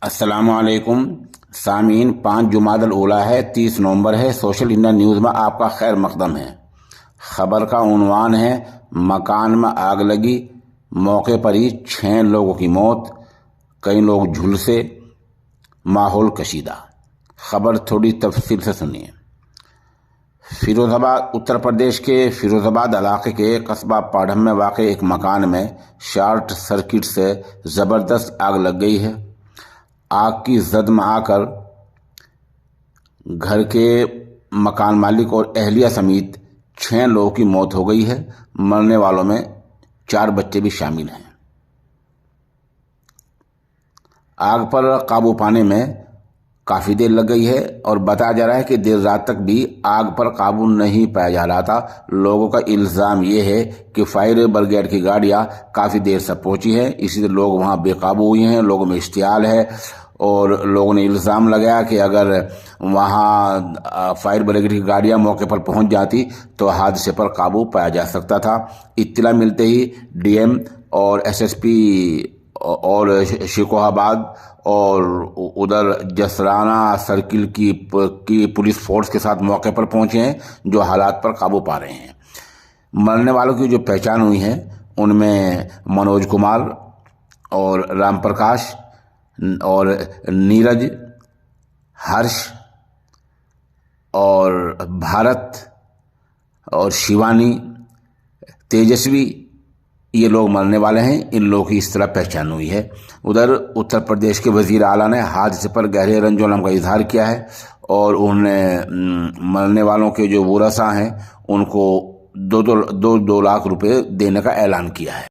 السلام علیکم سامعین، 5 جمادی الاولیٰ ہے، 30 نومبر ہے۔ سوشل انڈیا نیوز میں آپ کا خیر مقدم ہے۔ خبر کا عنوان ہے مکان میں آگ لگی، موقع پر ہی 6 لوگوں کی موت، کئی لوگ جھلسے، ماحول کشیدہ۔ خبر تھوڑی تفصیل سے سنیے۔ فیروز آباد اتر پردیش کے فیروز آباد علاقے کے قصبہ پاڑھم میں واقع ایک مکان میں شارٹ سرکٹ سے زبردست آگ لگ گئی ہے۔ آگ کی زد میں آ کر گھر کے مکان مالک اور اہلیہ سمیت 6 لوگوں کی موت ہو گئی ہے۔ مرنے والوں میں 4 بچے بھی شامل ہیں۔ آگ پر قابو پانے میں کافی دیر لگ گئی ہے اور بتایا جا رہا ہے کہ دیر رات تک بھی آگ پر قابو نہیں پایا جا رہا تھا۔ لوگوں کا الزام یہ ہے کہ فائر بریگیڈ کی گاڑیاں کافی دیر سے پہنچی ہیں، اسی لیے لوگ وہاں بے قابو ہوئے ہیں۔ لوگوں میں اشتعال ہے اور لوگوں نے الزام لگایا کہ اگر وہاں فائر بریگیڈ کی گاڑیاں موقع پر پہنچ جاتی تو حادثے پر قابو پایا جا سکتا تھا۔ اطلاع ملتے ہی ڈی ایم اور ایس ایس پی اور شیخو آباد اور ادھر جسرانہ سرکل کی پولیس فورس کے ساتھ موقع پر پہنچے ہیں، جو حالات پر قابو پا رہے ہیں۔ مرنے والوں کی جو پہچان ہوئی ہے ان میں منوج کمار اور رام پرکاش اور نیرج، ہرش اور بھارت اور شیوانی، تیجسوی، یہ لوگ مرنے والے ہیں۔ ان لوگوں کی اس طرح پہچان ہوئی ہے۔ ادھر اتر پردیش کے وزیر اعلیٰ نے حادثے پر گہرے رنج و غم کا اظہار کیا ہے اور انہوں نے مرنے والوں کے جو ورثاء ہیں ان کو 2 لاکھ روپے دینے کا اعلان کیا ہے۔